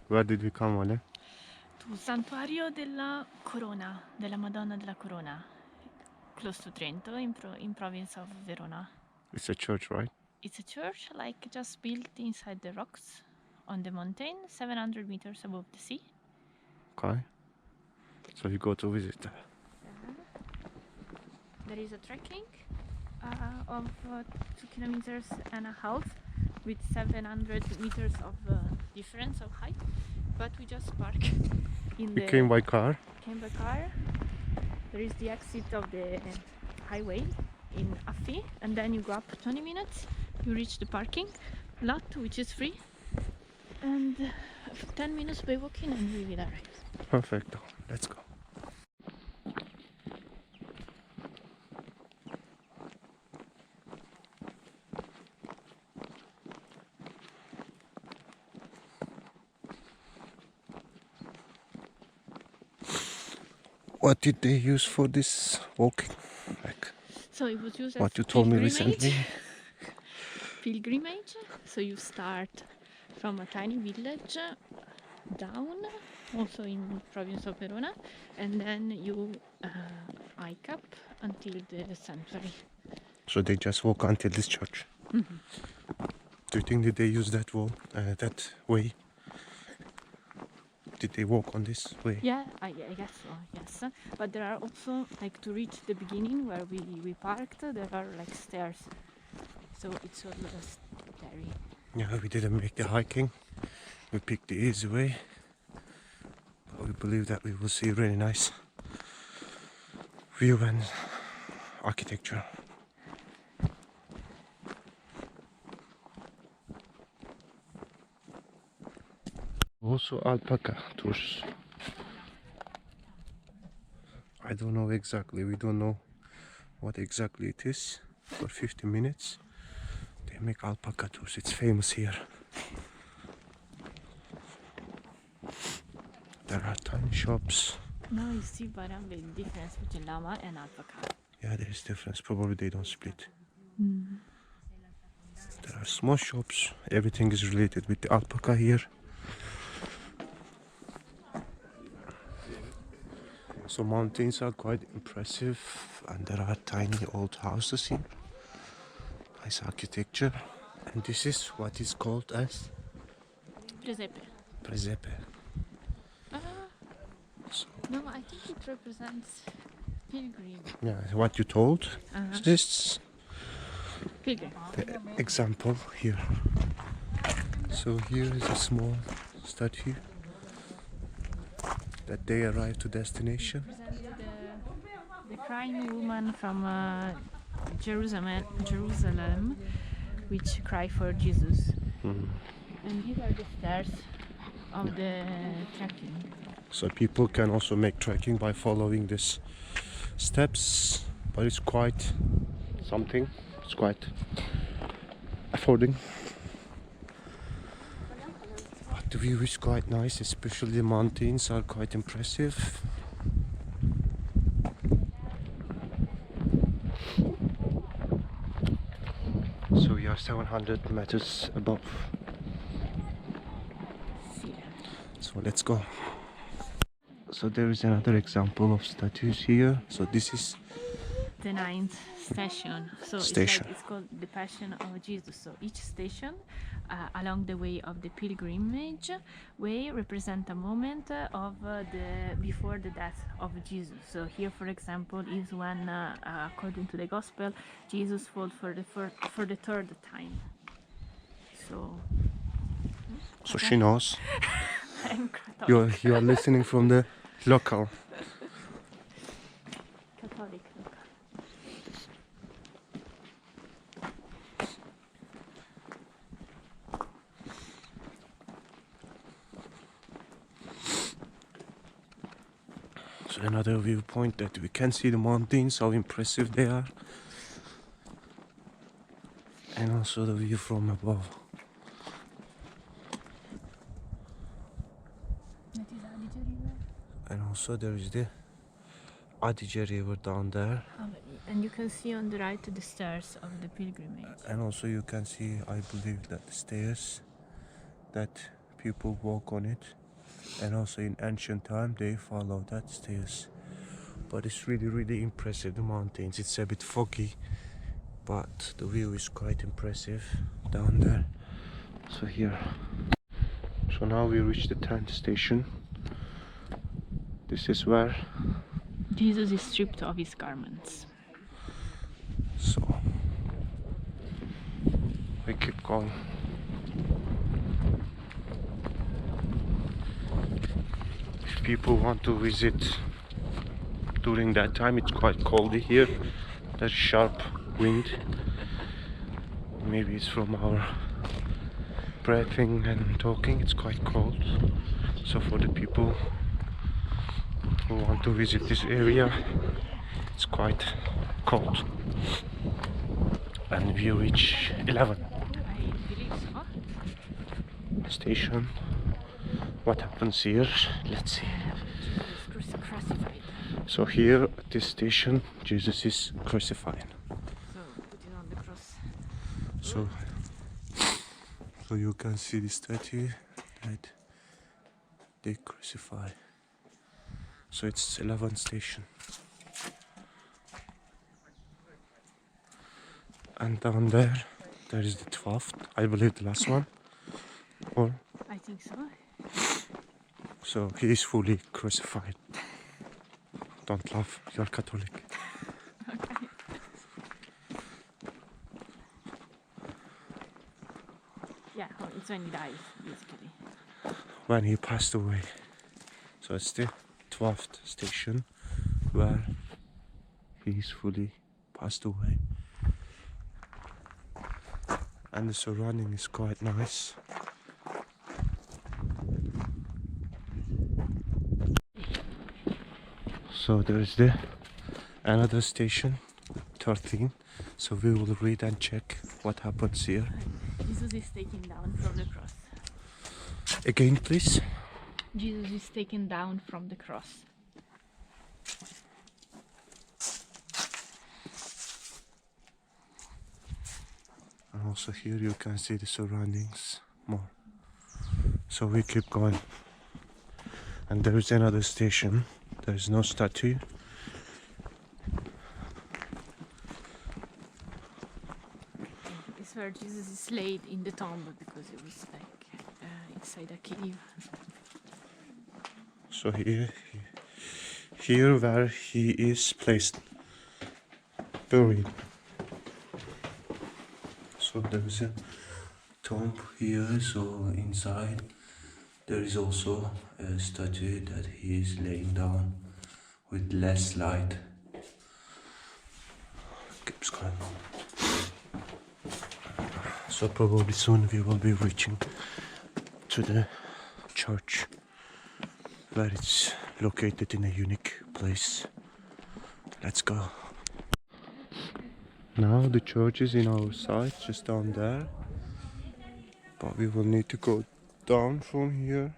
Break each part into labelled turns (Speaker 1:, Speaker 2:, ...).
Speaker 1: Where did we come, Vale?
Speaker 2: To Santuario della Corona, della Madonna della Corona, close to Trento, in province of Verona.
Speaker 1: It's a church, right?
Speaker 2: It's a church like just built inside the rocks on the mountain, 700 meters above the sea.
Speaker 1: Okay. So you go to visit there.
Speaker 2: There is a trekking of 2.5 kilometers with 700 meters of difference of height, but we just park in
Speaker 1: We came by car.
Speaker 2: There is the exit of the highway in Affi, and then you go up 20 minutes, you reach the parking lot, which is free, and 10 minutes by walking and we will arrive.
Speaker 1: Perfect. Let's go. What did they use for this walking? Like
Speaker 2: So it was used
Speaker 1: what
Speaker 2: as
Speaker 1: you told me
Speaker 2: pilgrimage.
Speaker 1: recently?
Speaker 2: Pilgrimage. So you start from a tiny village down, also in province of Verona, and then you hike up until the sanctuary.
Speaker 1: So they just walk until this church.
Speaker 2: Mm-hmm.
Speaker 1: Do you think that they use that wall, that way? Did they walk on this way?
Speaker 2: Yeah, I guess so, yes. But there are also, like, to reach the beginning where we parked, there are like stairs. So it's all scary.
Speaker 1: Yeah, we didn't make the hiking. We picked the easy way. But we believe that we will see really nice view and architecture. Also alpaca tours. I don't know exactly, we don't know what exactly it is. For 50 minutes they make alpaca tours, it's famous here. There are tiny shops.
Speaker 2: Now you see the difference between llama and alpaca.
Speaker 1: Yeah, there is difference, probably they don't split.
Speaker 2: Mm.
Speaker 1: There are small shops, everything is related with the alpaca here. So mountains are quite impressive and there are tiny old houses here. Nice architecture. And this is what is called as
Speaker 2: Presepe.
Speaker 1: Presepe.
Speaker 2: No, I think it represents pilgrim.
Speaker 1: Yeah, what you told. This
Speaker 2: Pilgrim.
Speaker 1: the example here. So here is a small statue that they arrive to destination.
Speaker 2: The crying woman from Jerusalem, which cry for Jesus. And these are the stairs of the trekking.
Speaker 1: So people can also make trekking by following these steps, but it's quite something. It's quite affording. But the view is quite nice, especially the mountains are quite impressive. So we are 700 meters above. So let's go. So there is another example of statues here. So this is
Speaker 2: The 9th station. So
Speaker 1: Station.
Speaker 2: it's called the Passion of Jesus. So each station along the way of the pilgrimage way represent a moment of before the death of Jesus. So here, for example, is when, according to the Gospel, Jesus fought for the third time. So
Speaker 1: she knows.
Speaker 2: I'm Catholic.
Speaker 1: You are listening from the local.
Speaker 2: Catholic.
Speaker 1: So another viewpoint that we can see the mountains, how impressive they are, and also the view from above. And also there is the Adige River down there,
Speaker 2: And you can see on the right the stairs of the pilgrimage.
Speaker 1: and also you can see, I believe, that the stairs that people walk on it, and also in ancient time they follow that stairs. But it's really impressive, the mountains. It's a bit foggy, but the view is quite impressive down there. So here, so now we reach the 10th station. This is where,
Speaker 2: Jesus is stripped of his garments.
Speaker 1: so we keep going. If people want to visit during that time, it's quite cold here. There's sharp wind. Maybe it's from our breathing and talking, it's quite cold. So for the people who want to visit this area, it's quite cold. And we reach 11
Speaker 2: I believe so.
Speaker 1: station. What happens here? Let's see.
Speaker 2: Jesus is crucified.
Speaker 1: So here at this station, Jesus is crucified.
Speaker 2: So put it on the cross.
Speaker 1: So you can see the statue that they crucify. So it's 11th station. And down there is the 12th, I believe the last one. Or
Speaker 2: I think so.
Speaker 1: so he is fully crucified. Don't laugh, you're Catholic.
Speaker 2: Okay. Yeah, it's when he dies, basically.
Speaker 1: When he passed away. So it's the 12th station where he is fully passed away. And the surrounding is quite nice. So there is the another station, 13. So we will read and check what happens here.
Speaker 2: Jesus is taken down from the cross.
Speaker 1: Again, please.
Speaker 2: Jesus is taken down from the cross.
Speaker 1: And also here you can see the surroundings more. So we keep going. And there is another station. There is no statue.
Speaker 2: It's where Jesus is laid in the tomb because it was like inside a cave.
Speaker 1: So here where he is placed, buried. So there is a tomb here, so inside there is also a statue that he is laying down with less light. Keeps going. So probably soon we will be reaching to the church where it's located in a unique place. Let's go. Now the church is in our sight, just down there. But we will need to go down from here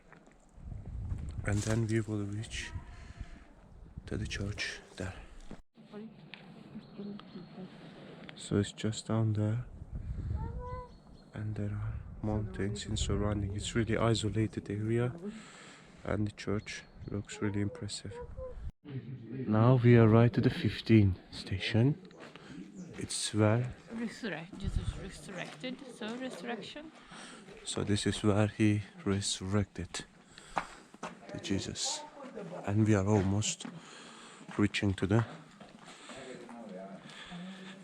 Speaker 1: and then we will reach to the church there. So it's just down there and there are mountains in surrounding. It's really isolated area and the church looks really impressive. Now we are right at the 15th station. It's where
Speaker 2: Jesus resurrected, so resurrection.
Speaker 1: So this is where he resurrected the Jesus. And we are almost reaching to the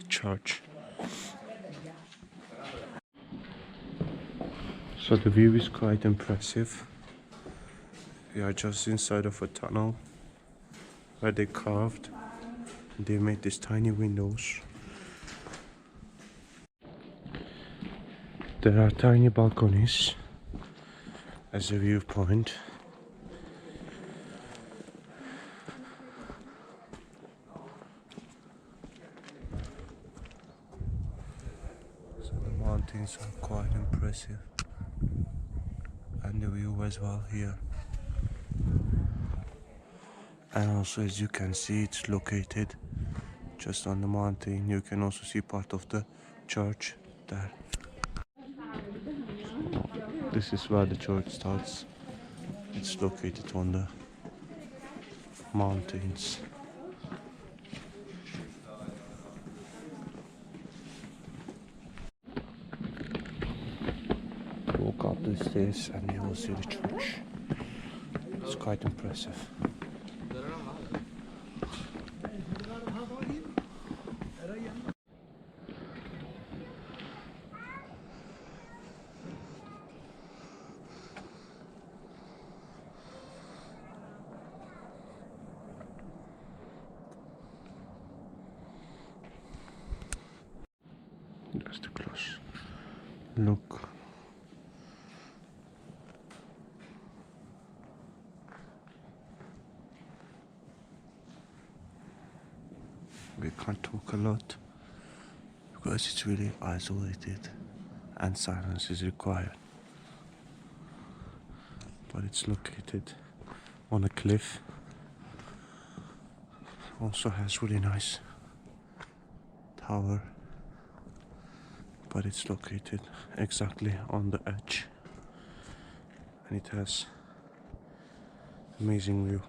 Speaker 1: church. So the view is quite impressive. We are just inside of a tunnel where they carved and they made these tiny windows. There are tiny balconies as a viewpoint. So the mountains are quite impressive and the view as well here. And also, as you can see, it's located just on the mountain. You can also see part of the church there. This is where the church starts. It's located on the mountains. Walk up the stairs and you will see the church. It's quite impressive. Just a close look. We can't talk a lot because it's really isolated and silence is required. But it's located on a cliff. Also has really nice tower, but it's located exactly on the edge and it has amazing view.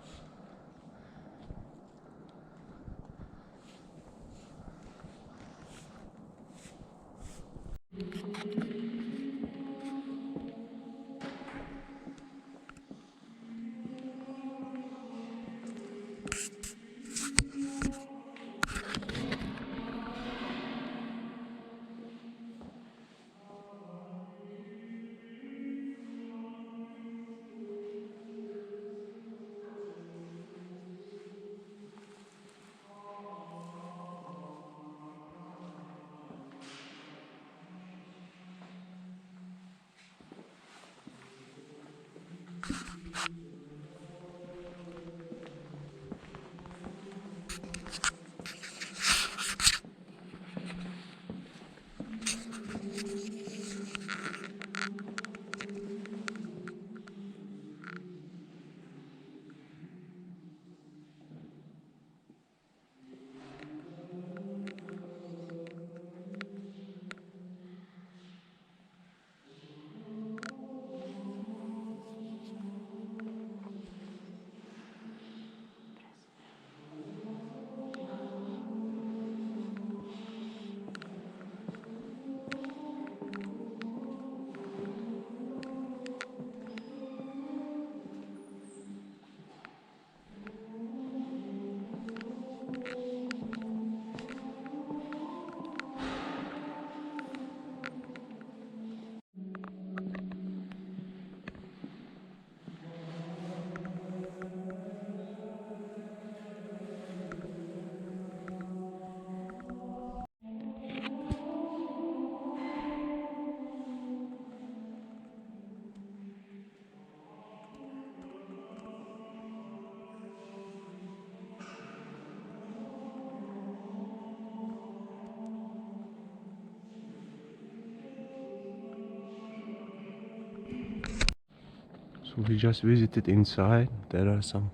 Speaker 1: So we just visited inside. There are some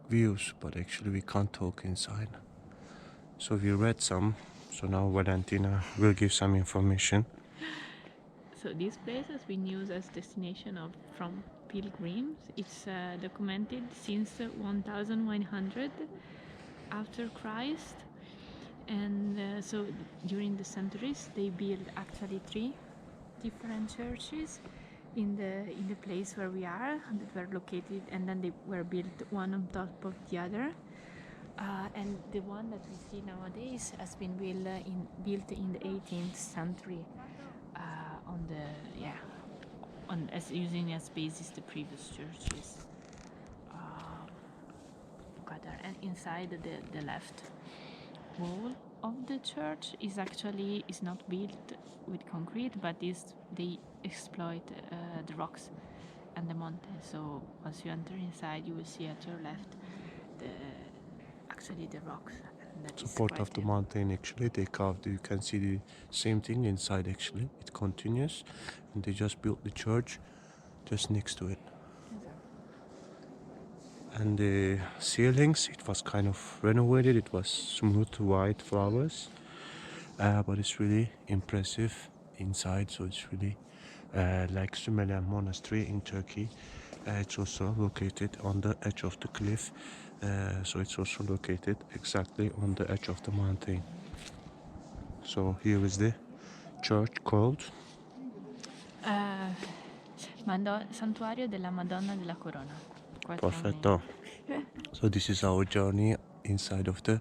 Speaker 1: views, but actually we can't talk inside. So we read some. So now Valentina will give some information.
Speaker 2: So this place has been used as destination of from pilgrims. It's documented since 1100 after Christ, and so during the centuries they built actually 3 different churches in the place where we are that were located, and then they were built one on top of the other. And the one that we see nowadays has been built in the 18th century as using as basis the previous churches. And inside the left wall of the church is not built with concrete, but they exploit the rocks and the mountain. So once you enter inside, you will see at your left the rocks.
Speaker 1: Support of the mountain actually they carved. You can see the same thing inside actually. It continues, and they just built the church just next to it. And the ceilings, it was kind of renovated. It was smooth white flowers, but it's really impressive inside. So it's really like Sümele Monastery in Turkey. It's also located on the edge of the cliff. So it's also located exactly on the edge of the mountain. So here is the church called
Speaker 2: Santuario della Madonna Della Corona.
Speaker 1: Perfetto. So this is our journey inside of the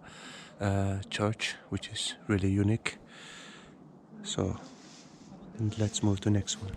Speaker 1: church, which is really unique. So let's move to the next one.